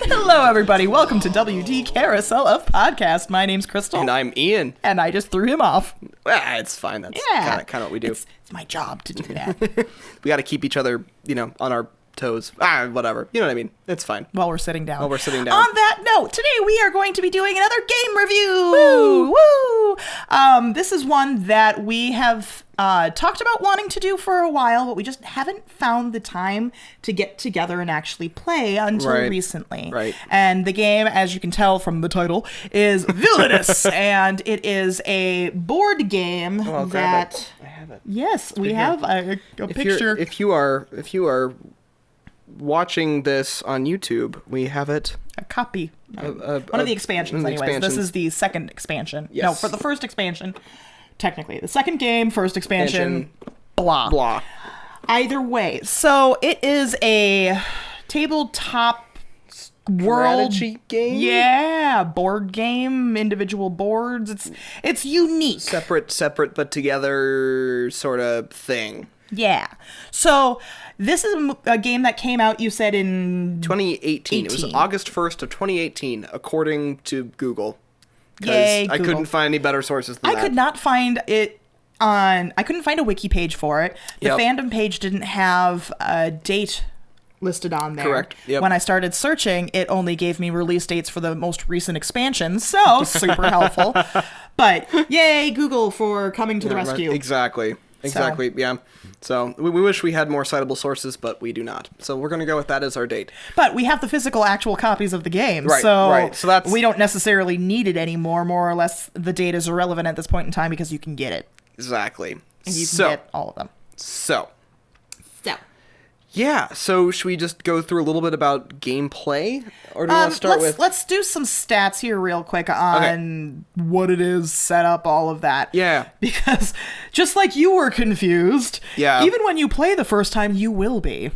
Hello, everybody. Welcome to WD Carousel of Podcast. My name's Crystal. And I'm Ian. And I just threw him off. It's fine. That's kind of what we do. It's my job to do that. We got to keep each other, on our toes. Whatever. You know what I mean? It's fine. While we're sitting down. On that note, today we are going to be doing another game review. Woo! This is one that we have talked about wanting to do for a while, but we just haven't found the time to get together and actually play until recently. Right. And the game, as you can tell from the title, is Villainous, and it is a board game that. I have it. Yes, we have a picture. If you are watching this on YouTube, we have it. A copy. One of the expansions, anyways. This is the second expansion. Yes. No, for the first expansion, technically. The second game, first expansion, blah. Either way. So it is a tabletop strategy game? Yeah, board game, individual boards. It's unique. Separate but together sort of thing. Yeah. So this is a game that came out, you said, in 2018. It was August 1st of 2018, according to Google. Yay, I Google. couldn't find any better sources than that. I could not find it I couldn't find a wiki page for it. The fandom page didn't have a date listed on there. Correct. Yep. When I started searching, it only gave me release dates for the most recent expansions, so super helpful. But yay, Google, for coming to the rescue. Exactly. Yeah. So we wish we had more citable sources, but we do not. So we're going to go with that as our date. But we have the physical, actual copies of the game. Right. So that's, we don't necessarily need it anymore. More or less, the date is irrelevant at this point in time because you can get it. Exactly. And you can get all of them. So. Yeah, so should we just go through a little bit about gameplay? Or do we want to start with... Let's do some stats here real quick on what it is, setup, all of that. Yeah. Because just like you were confused, even when you play the first time, you will be.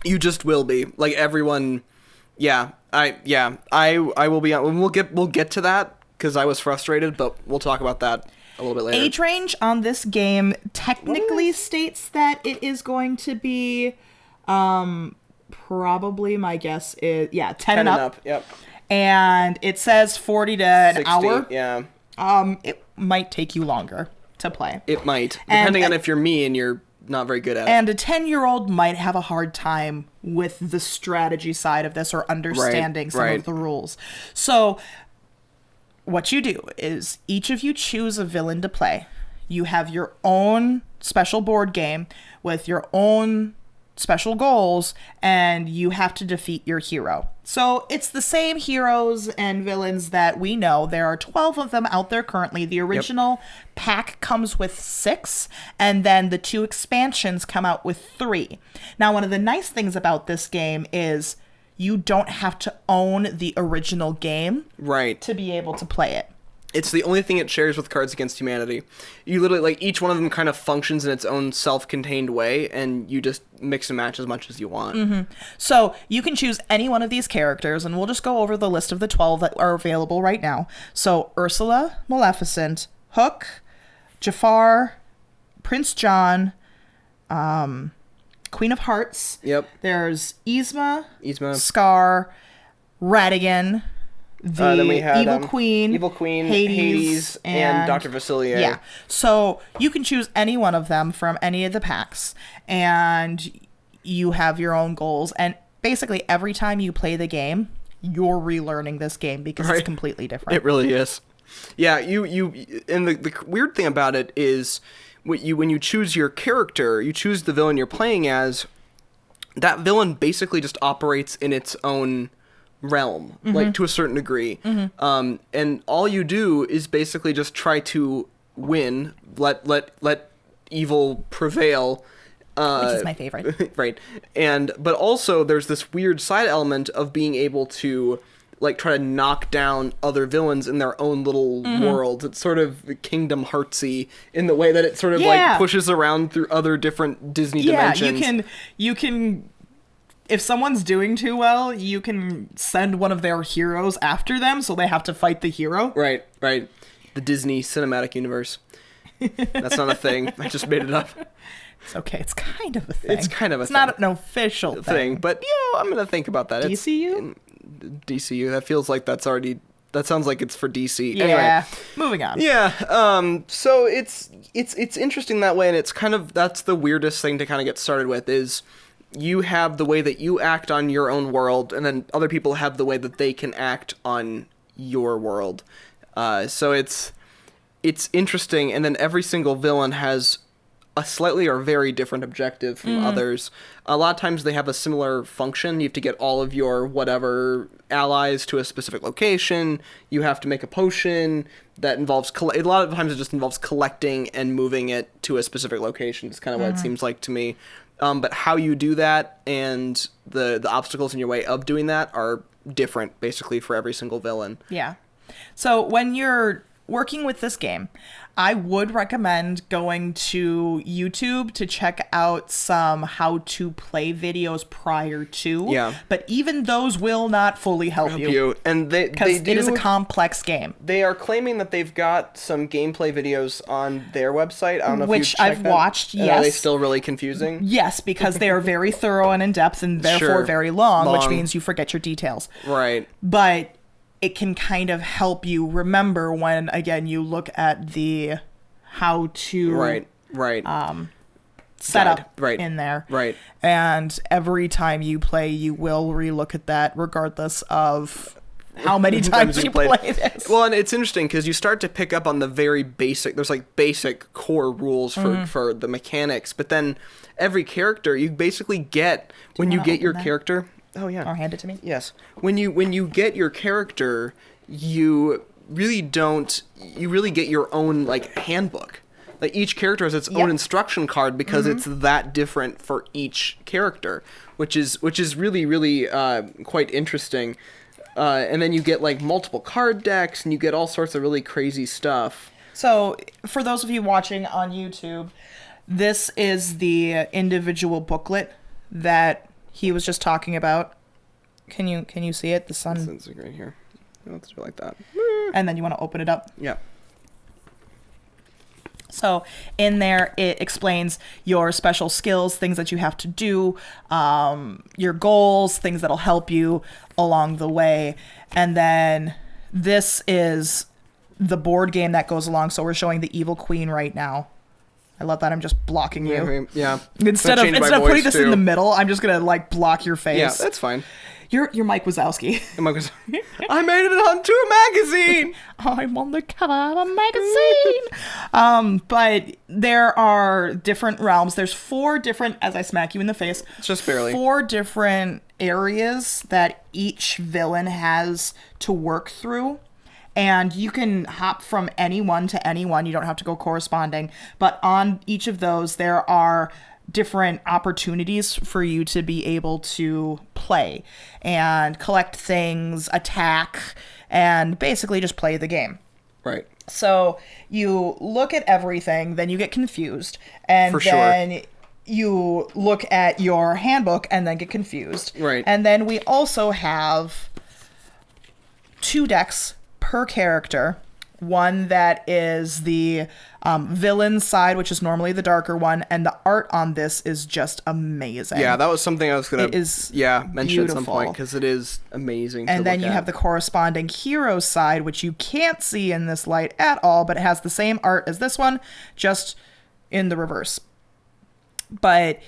You just will be. Like everyone... I will be... We'll get to that, because I was frustrated, but we'll talk about that a little bit later. Age range on this game technically states that it is going to be... probably my guess is 10 and up. Yep. And it says 40 to an 60, hour. Yeah. It might take you longer to play. It might, depending on if you're me and you're not very good at it. And a 10-year-old might have a hard time with the strategy side of this or understanding some of the rules. So what you do is each of you choose a villain to play. You have your own special board game with your own special goals, and you have to defeat your hero. So it's the same heroes and villains that we know. There are 12 of them out there currently. The original pack comes with 6, and then the 2 expansions come out with 3. Now, one of the nice things about this game is you don't have to own the original game to be able to play it. It's the only thing it shares with Cards Against Humanity. You literally, each one of them kind of functions in its own self-contained way, and you just mix and match as much as you want. Mm-hmm. So you can choose any one of these characters, and we'll just go over the list of the 12 that are available right now. So Ursula, Maleficent, Hook, Jafar, Prince John, Queen of Hearts. Yep. There's Yzma, Scar, Ratigan, then we had Evil Queen, Hades, and Dr. Facilier. Yeah. So you can choose any one of them from any of the packs, and you have your own goals. And basically, every time you play the game, you're relearning this game because it's completely different. It really is. Yeah. And the weird thing about it is, when you choose your character, you choose the villain you're playing as. That villain basically just operates in its own realm, like to a certain degree, and all you do is basically just try to win, let evil prevail, which is my favorite. Right. But also there's this weird side element of being able to like try to knock down other villains in their own little worlds. It's sort of Kingdom Heartsy in the way that it sort of like pushes around through other different Disney dimensions. You can if someone's doing too well, you can send one of their heroes after them, so they have to fight the hero. Right. The Disney Cinematic Universe. That's not a thing. I just made it up. It's okay. It's kind of a thing. It's not an official thing. But, I'm going to think about that. DCU? DCU. That feels like that sounds like it's for DC. Yeah. Anyway. Moving on. Yeah. So it's interesting that way, and it's kind of, that's the weirdest thing to kind of get started with, is you have the way that you act on your own world, and then other people have the way that they can act on your world. So it's interesting, and then every single villain has a slightly or very different objective from others. A lot of times they have a similar function. You have to get all of your whatever allies to a specific location. You have to make a potion that involves a lot of times it just involves collecting and moving it to a specific location. It's kind of what it seems like to me. But how you do that and the obstacles in your way of doing that are different, basically, for every single villain. Yeah. So when you're working with this game, I would recommend going to YouTube to check out some how to play videos prior to. Yeah. But even those will not fully help you. And because it is a complex game. They are claiming that they've got some gameplay videos on their website. I don't know if which you've checked I've that. watched. And yes. Are they still really confusing? Yes, because they are very thorough and in depth, and therefore Sure. very long, which means you forget your details. Right. But it can kind of help you remember when, again, you look at the how to set up in there. Right. And every time you play, you will relook at that regardless of how many times you play this. Well, and it's interesting because you start to pick up on the very basic, there's like basic core rules for the mechanics, but then every character you basically get, when you get your character... Oh yeah. Or hand it to me. Yes. When you get your character, you really get your own like handbook. Like each character has its own instruction card because it's that different for each character, which is really really quite interesting. And then you get like multiple card decks, and you get all sorts of really crazy stuff. So, for those of you watching on YouTube, this is the individual booklet that he was just talking about. Can you see it? The sun. It's right here. Let's do it like that. And then you want to open it up. Yeah. So in there, it explains your special skills, things that you have to do, your goals, things that'll help you along the way. And then this is the board game that goes along. So we're showing the Evil Queen right now. I love that I'm just blocking you. Yeah. Instead of putting this in the middle, I'm just gonna like block your face. Yeah, that's fine. You're Mike Wazowski. I made it onto a magazine. I'm on the cover of a magazine. But there are different realms. There's 4 different, as I smack you in the face, just barely 4 different areas that each villain has to work through. And you can hop from any one to any one. You don't have to go corresponding. But on each of those, there are different opportunities for you to be able to play and collect things, attack, and basically just play the game. Right. So you look at everything, then you get confused, and you look at your handbook and then get confused. Right. And then we also have 2 decks per character. One that is the villain side, which is normally the darker one, and the art on this is just amazing. Yeah, that was something I was going to mention beautiful. at some point, because it is amazing and then you have the corresponding hero side, which you can't see in this light at all, but it has the same art as this one, just in the reverse. But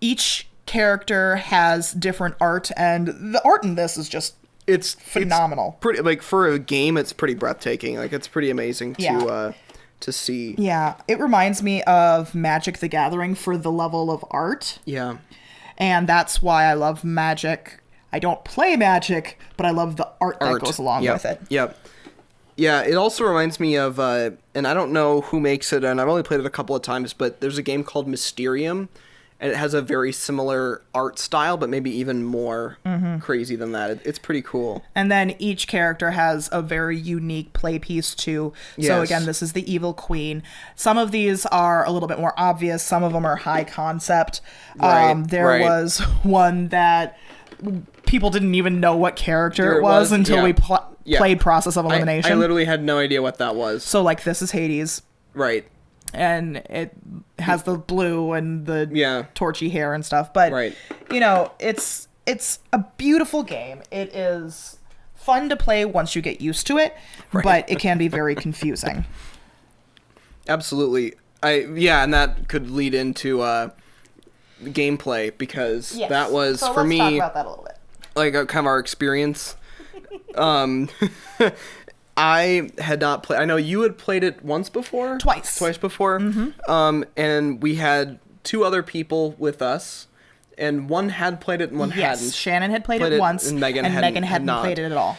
each character has different art, and the art in this is just it's phenomenal. It's pretty, like, for a game, it's pretty breathtaking. Like, it's pretty amazing to see. Yeah, it reminds me of Magic the Gathering for the level of art. Yeah. And that's why I love Magic. I don't play Magic, but I love the art that goes along with it. Yep. Yeah, it also reminds me of, and I don't know who makes it, and I've only played it a couple of times, but there's a game called Mysterium, and it has a very similar art style, but maybe even more crazy than that. It's pretty cool. And then each character has a very unique play piece too. Yes. So again, this is the Evil Queen. Some of these are a little bit more obvious. Some of them are high concept. There was one that people didn't even know what character it was until we played Process of Elimination. I literally had no idea what that was. So like this is Hades. Right. And it has the blue and the torchy hair and stuff. But, you know, it's it's a beautiful game. It is fun to play once you get used to it, but it can be very confusing. Absolutely. And that could lead into gameplay, because that was, so for me, let's talk about that a little bit. Like kind of our experience. I had not played. I know you had played it once before. Twice before. Mm-hmm. And we had 2 other people with us, and one had played it and one hadn't. Shannon had played it once, and Megan hadn't played it at all.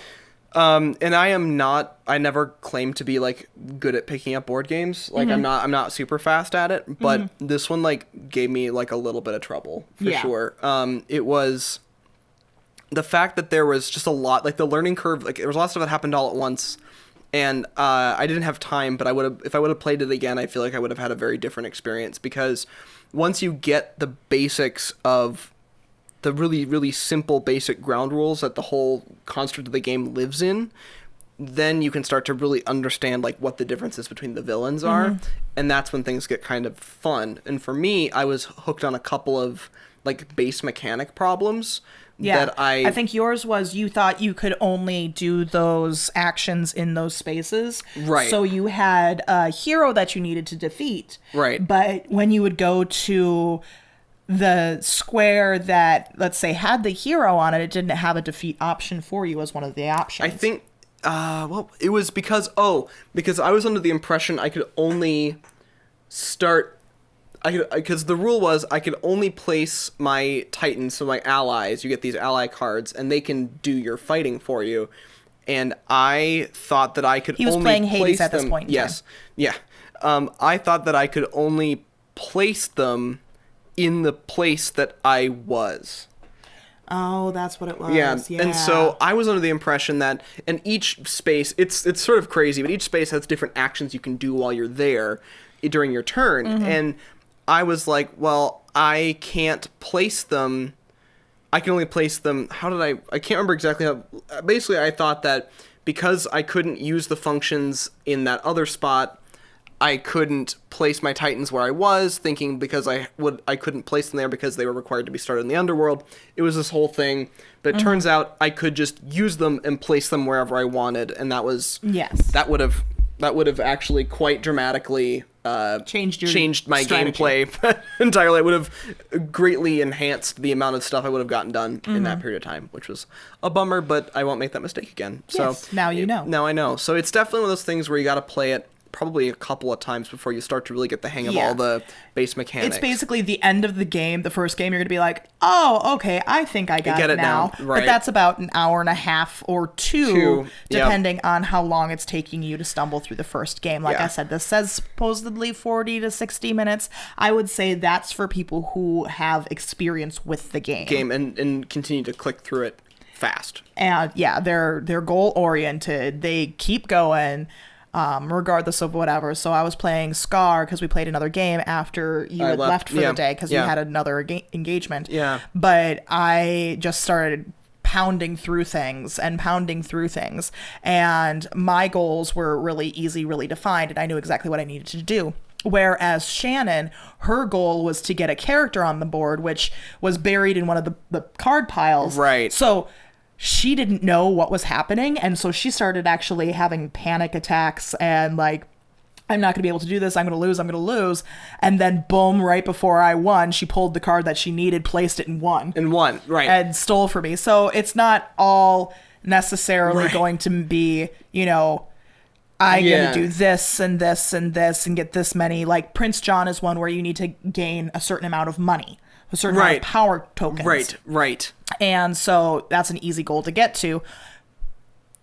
And I never claimed to be like good at picking up board games. Like I'm not super fast at it, but this one like gave me like a little bit of trouble for sure. It was the fact that there was just a lot, like the learning curve, like there was a lot of stuff that happened all at once, and I didn't have time, but if I would have played it again, I feel like I would have had a very different experience, because once you get the basics of the really, really simple basic ground rules that the whole construct of the game lives in, then you can start to really understand like what the differences between the villains are, and that's when things get kind of fun. And for me, I was hooked on a couple of like base mechanic problems. That I think yours was, you thought you could only do those actions in those spaces. Right. So you had a hero that you needed to defeat. Right. But when you would go to the square that, let's say, had the hero on it, it didn't have a defeat option for you as one of the options. I think, it was because I was under the impression I could only start... because the rule was I could only place my Titans, so my allies. You get these ally cards, and they can do your fighting for you. And I thought that I could only place them... He was playing Hades at this point in time. Yes. Yeah. I thought that I could only place them in the place that I was. Oh, that's what it was. Yeah. And so I was under the impression that in each space, it's sort of crazy, but each space has different actions you can do while you're there during your turn. And I was like, well, I can't place them. I can only place them. How did I can't remember exactly how. Basically, I thought that because I couldn't use the functions in that other spot, I couldn't place my Titans where I was, thinking because I couldn't place them there because they were required to be started in the underworld. It was this whole thing. But it turns out I could just use them and place them wherever I wanted, and that was that would have actually quite dramatically changed my gameplay entirely. It would have greatly enhanced the amount of stuff I would have gotten done in that period of time, which was a bummer, but I won't make that mistake again. Yes, so now you know. Now I know. So it's definitely one of those things where you got to play it probably a couple of times before you start to really get the hang of all the base mechanics. It's basically the end of the game, the first game, you're going to be like, oh, okay, I think I get it now. Right. But that's about an hour and a half or two depending on how long it's taking you to stumble through the first game. Like I said, this says supposedly 40 to 60 minutes. I would say that's for people who have experience with the game. And continue to click through it fast. And they're goal-oriented. They keep going. Regardless of whatever. So I was playing Scar because we played another game after you had left for the day because you had another engagement. Yeah. But I just started pounding through things. And my goals were really easy, really defined, and I knew exactly what I needed to do. Whereas Shannon, her goal was to get a character on the board, which was buried in one of the card piles. Right. So she didn't know what was happening, and so she started actually having panic attacks and like, I'm not going to be able to do this, I'm going to lose. And then boom, right before I won, she pulled the card that she needed, placed it, and won. Right. And stole from me. So it's not all necessarily going to be, I'm going to do this and this and this and get this many. Like Prince John is one where you need to gain a certain amount of money, a certain amount of power tokens. Right. And so that's an easy goal to get to,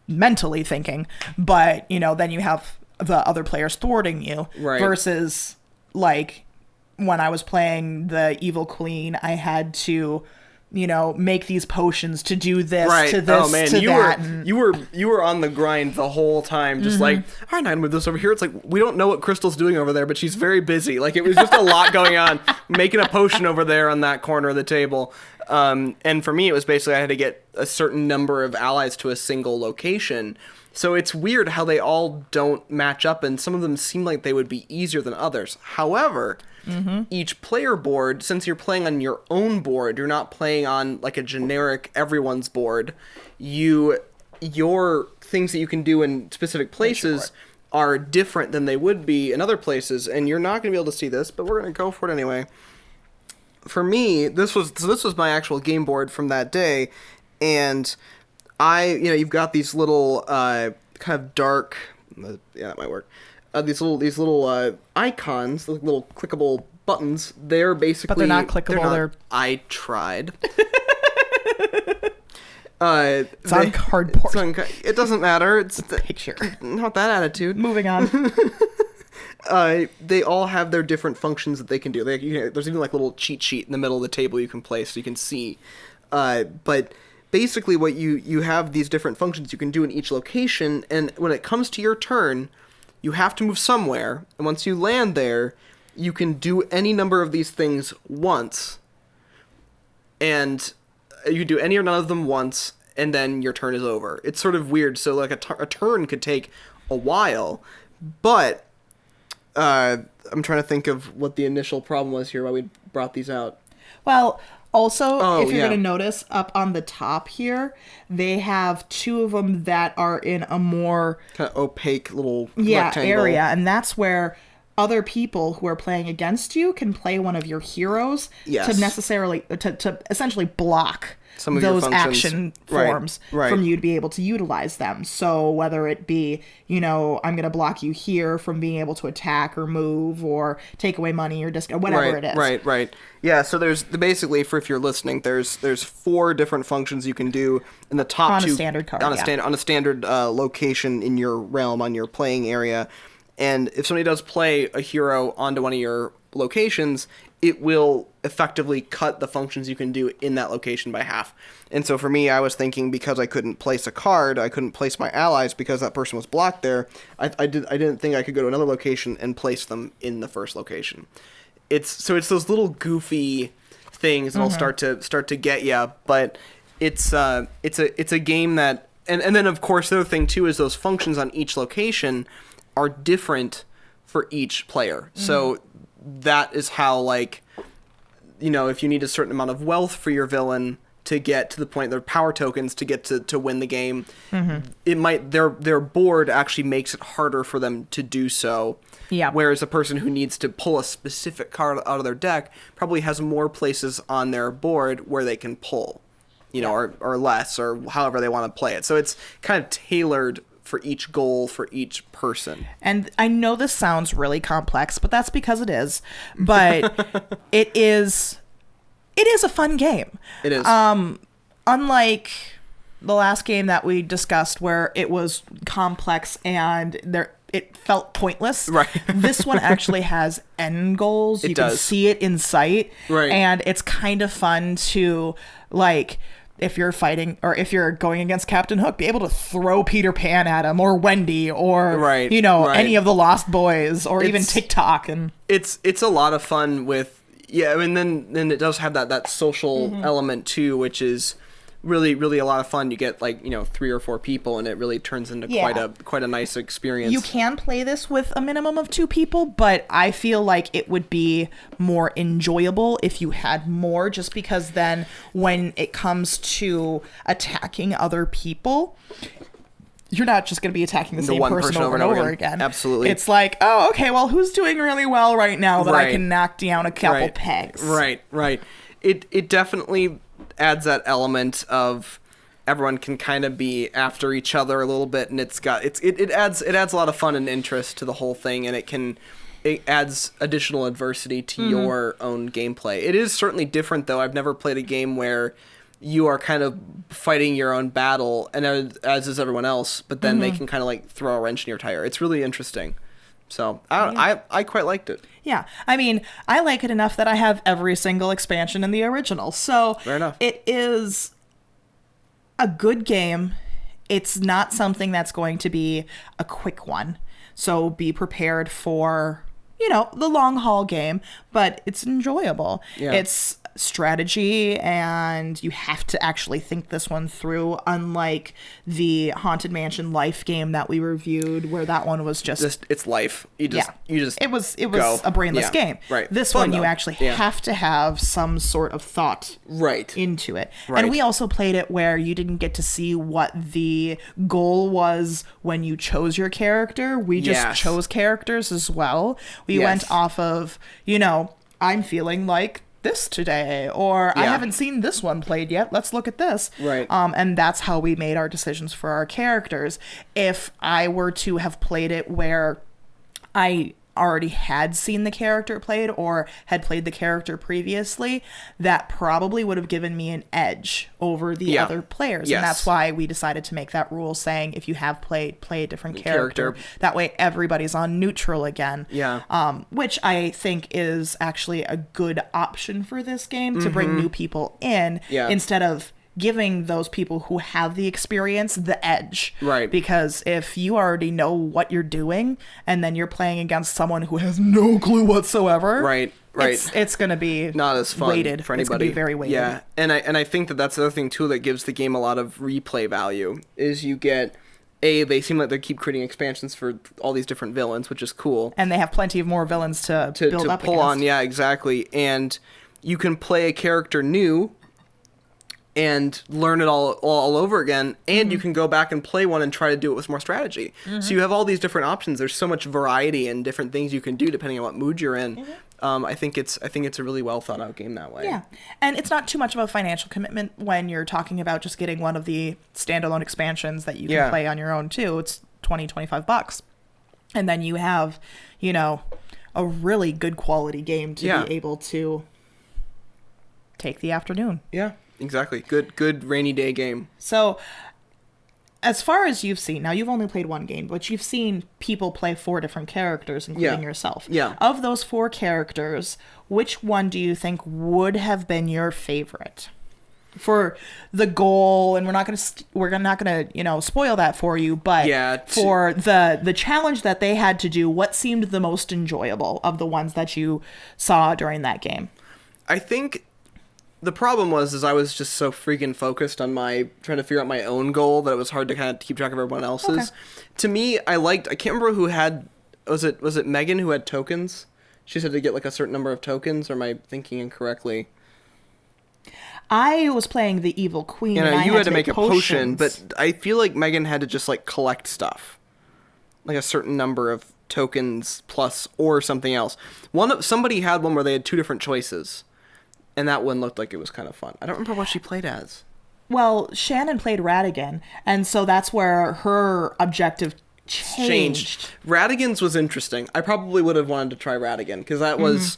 mentally thinking. But, then you have the other players thwarting you. Right. Versus, like, when I was playing the Evil Queen, I had to, make these potions to do this, to this, to that. You were on the grind the whole time, just like, all right, I'm gonna move this over here. It's like, we don't know what Crystal's doing over there, but she's very busy. Like, it was just a lot going on, making a potion over there on that corner of the table. And for me, it was basically I had to get a certain number of allies to a single location. So it's weird how they all don't match up, and some of them seem like they would be easier than others. However, each player board, since you're playing on your own board, you're not playing on like a generic everyone's board, your things that you can do in specific places are different than they would be in other places, and you're not going to be able to see this, but we're going to go for it anyway. For me, this was my actual game board from that day, and you've got these little kind of dark, yeah, that might work. These little icons, little clickable buttons. They're basically, but they're not clickable. I tried. It's on cardboard. It doesn't matter. It's a picture. Not that attitude. Moving on. They all have their different functions that they can do. There's even like a little cheat sheet in the middle of the table you can place so you can see. But basically what you have these different functions you can do in each location, and when it comes to your turn, you have to move somewhere, and once you land there, you can do any number of these things once, and you can do any or none of them once, and then your turn is over. It's sort of weird. So like a turn could take a while, but I'm trying to think of what the initial problem was here, why we brought these out. Well, also, if you're going to notice up on the top here, they have two of them that are in a more kind of opaque little rectangle area, and that's where other people who are playing against you can play one of your heroes to essentially block some of those your action forms from you to be able to utilize them. So whether it be, I'm going to block you here from being able to attack or move or take away money or just whatever it is. Right. Yeah, so there's basically, if you're listening, there's 4 different functions you can do in the top on two. A standard card, on a standard location in your realm, on your playing area. And if somebody does play a hero onto one of your locations, it will effectively cut the functions you can do in that location by half. And so for me, I was thinking, because I couldn't place a card, I couldn't place my allies because that person was blocked there, I didn't think I could go to another location and place them in the first location. It's those little goofy things that'll start to get you, but it's a game that, and then of course the other thing too is those functions on each location are different for each player. So that is how, like, if you need a certain amount of wealth for your villain to get to the point, their power tokens to get to win the game, it might, their board actually makes it harder for them to do so. Yeah. Whereas a person who needs to pull a specific card out of their deck probably has more places on their board where they can pull, or less, or however they want to play it. So it's kind of tailored for each goal, for each person. And I know this sounds really complex, but that's because it is. But it is a fun game. It is. Unlike the last game that we discussed where it was complex and it felt pointless. Right. This one actually has end goals. You can see it in sight. Right. And it's kind of fun to, like, if you're fighting or if you're going against Captain Hook, be able to throw Peter Pan at him, or Wendy, or any of the Lost Boys, or even TikTok. And it's a lot of fun with then it does have that social element too, which is really, really a lot of fun. You get 3 or 4 people, and it really turns into quite a nice experience. You can play this with a minimum of 2 people, but I feel like it would be more enjoyable if you had more, just because then when it comes to attacking other people, you're not just going to be attacking the same person over and over again. Absolutely. It's like, oh, okay, well, who's doing really well right now that I can knock down a couple pegs? Right. It definitely adds that element of everyone can kind of be after each other a little bit, and it adds a lot of fun and interest to the whole thing, and it adds additional adversity to your own gameplay. It is certainly different, though. I've never played a game where you are kind of fighting your own battle, and as is everyone else, but then they can kind of like throw a wrench in your tire. It's really interesting. So I quite liked it. Yeah, I mean, I like it enough that I have every single expansion in the original. So fair enough. It is a good game. It's not something that's going to be a quick one. So be prepared for, the long haul game, but it's enjoyable. Yeah. It's strategy, and you have to actually think this one through, unlike the Haunted Mansion Life game that we reviewed, where that one was just it's life. You just it was go. a brainless game. Right. This Fun, one, though. you actually have to have some sort of thought into it. Right. And we also played it where you didn't get to see what the goal was when you chose your character. We just chose characters as well. We went off of, I'm feeling like this today, or I haven't seen this one played yet, let's look at this. Right. And that's how we made our decisions for our characters. If I were to have played it where I already had seen the character played or had played the character previously, that probably would have given me an edge over the other players. And that's why we decided to make that rule, saying if you have played, play a different character. That way everybody's on neutral again. Which I think is actually a good option for this game, to bring new people in instead of giving those people who have the experience the edge. Right. Because if you already know what you're doing and then you're playing against someone who has no clue whatsoever. Right. It's going to be not as fun weighted for anybody. It's going to be very weighted. Yeah. And I think that's the other thing too that gives the game a lot of replay value is you get they seem like they keep creating expansions for all these different villains, which is cool. And they have plenty of more villains to build up pull against. on. Yeah, exactly. And you can play a character new and learn it all over again, and you can go back and play one and try to do it with more strategy. So you have all these different options. There's so much variety and different things you can do depending on what mood you're in. I think it's a really well thought out game that way. Yeah, and it's not too much of a financial commitment when you're talking about just getting one of the standalone expansions that you can play on your own too. It's $20-$25, and then you have a really good quality game to be able to take the afternoon. Yeah. Exactly. Good rainy day game. So, as far as you've seen, now you've only played one game, but you've seen people play 4 different characters, including yourself. Yeah. Of those 4 characters, which one do you think would have been your favorite? For the goal, and we're not gonna spoil that for you, but for the challenge that they had to do, what seemed the most enjoyable of the ones that you saw during that game? I think the problem was I was just so freaking focused on trying to figure out my own goal that it was hard to kind of keep track of everyone else's. Okay. To me, I can't remember who had, was it Megan who had tokens? She said to get like a certain number of tokens, or am I thinking incorrectly? I was playing the Evil Queen. And you had to make a potion, but I feel like Megan had to just like collect stuff. Like a certain number of tokens plus or something else. Somebody had one where they had 2 different choices. And that one looked like it was kind of fun. I don't remember what she played as. Well, Shannon played Radigan, and so that's where her objective changed. Radigan's was interesting. I probably would have wanted to try Radigan, because that was...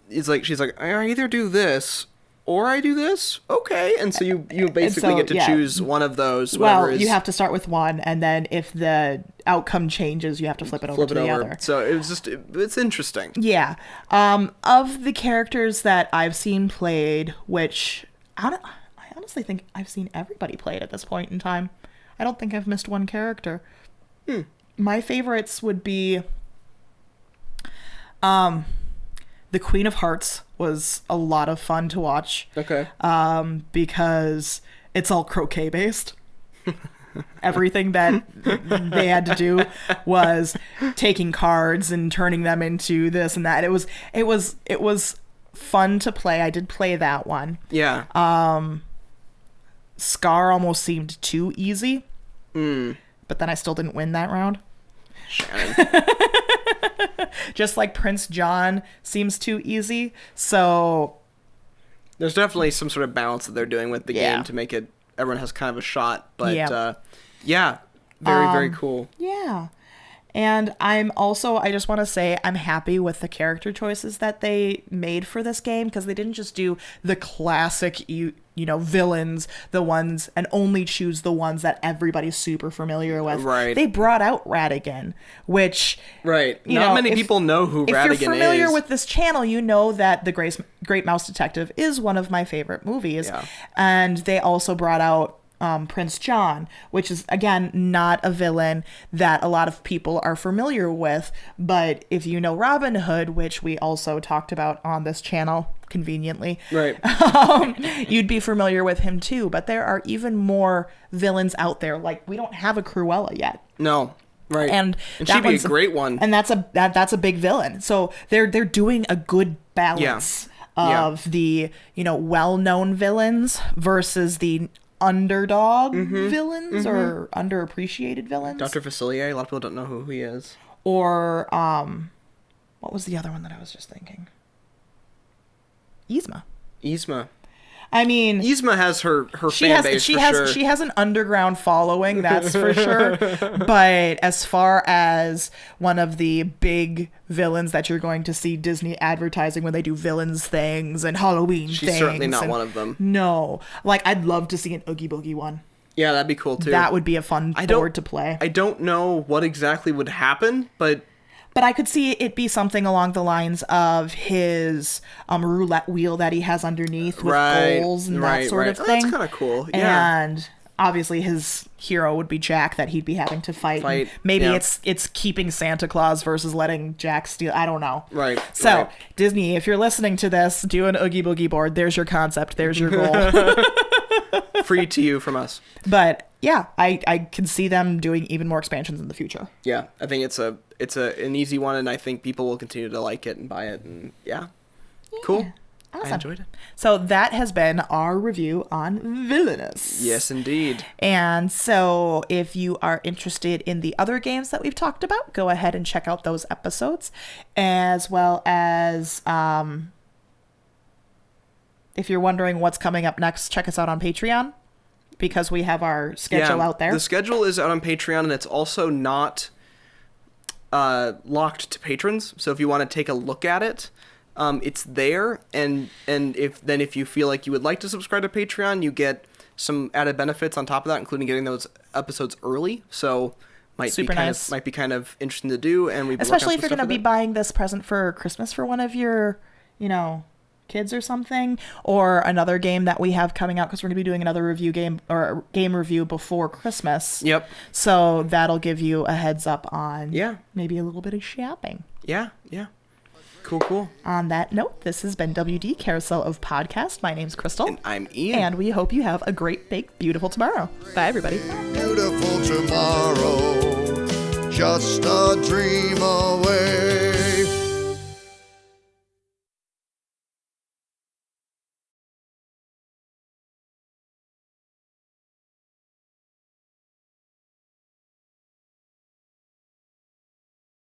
It's like, she's like, I either do this, or I do this? Okay. And so you basically get to choose one of those. Well, you have to start with one, and then if the outcome changes, you have to flip it over to the other. So it was just, it's interesting. Yeah. Of the characters that I've seen played, which I honestly think I've seen everybody played at this point in time. I don't think I've missed one character. My favorites would be the Queen of Hearts was a lot of fun to watch. Okay. Because it's all croquet based. Everything that they had to do was taking cards and turning them into this and that. It was fun to play. I did play that one. Yeah. Scar almost seemed too easy. But then I still didn't win that round. Shannon. Just like Prince John seems too easy. So there's definitely some sort of balance that they're doing with the game to make it everyone has kind of a shot. But very cool. Yeah. And I just want to say I'm happy with the character choices that they made for this game, because they didn't just do the classic, villains, the ones, and only choose the ones that everybody's super familiar with. Right. They brought out Ratigan, which... Right. Not many people know who Ratigan is. If you're familiar with this channel, you know that The Great Mouse Detective is one of my favorite movies. Yeah. And they also brought out Prince John, which is, again, not a villain that a lot of people are familiar with. But if you know Robin Hood, which we also talked about on this channel, conveniently, Right. you'd be familiar with him too. But there are even more villains out there. Like, we don't have a Cruella yet. No. Right. And she'd be a great one. And that's a big villain. So they're doing a good balance of the, well-known villains versus the underdog villains or underappreciated villains. Dr. Facilier, a lot of people don't know who he is. Or what was the other one that I was just thinking? Yzma. I mean, Yzma has her fan base for sure. She has an underground following, that's for sure. But as far as one of the big villains that you're going to see Disney advertising when they do villains things and Halloween things. She's certainly not one of them. No. Like, I'd love to see an Oogie Boogie one. Yeah, that'd be cool too. That would be a fun board to play. I don't know what exactly would happen, but I could see it be something along the lines of his roulette wheel that he has underneath with goals and that sort of thing. That's kind of cool. Yeah. And obviously his hero would be Jack that he'd be having to fight. Maybe it's keeping Santa Claus versus letting Jack steal. I don't know. Right. So, Disney, if you're listening to this, do an Oogie Boogie board. There's your concept. There's your goal. Free to you from us. But yeah, I can see them doing even more expansions in the future. Yeah, I think it's an easy one, and I think people will continue to like it and buy it, and cool. Awesome. I enjoyed it. So that has been our review on Villainous. Yes, indeed. And so if you are interested in the other games that we've talked about, go ahead and check out those episodes, as well as if you're wondering what's coming up next, check us out on Patreon, because we have our schedule out there. The schedule is out on Patreon, and it's also not locked to patrons. So if you want to take a look at it, it's there. And if you feel like you would like to subscribe to Patreon, you get some added benefits on top of that, including getting those episodes early. So might be kind of interesting to do. And we especially if you're going to be buying this present for Christmas for one of your, kids or something, or another game that we have coming out, because we're going to be doing another review game or game review before Christmas. Yep. So that'll give you a heads up on maybe a little bit of shopping. Yeah. Cool. On that note, this has been WD Carousel of Podcast. My name's Crystal. And I'm Ian. And we hope you have a great, big, beautiful tomorrow. Bye, everybody. Beautiful tomorrow, just a dream away.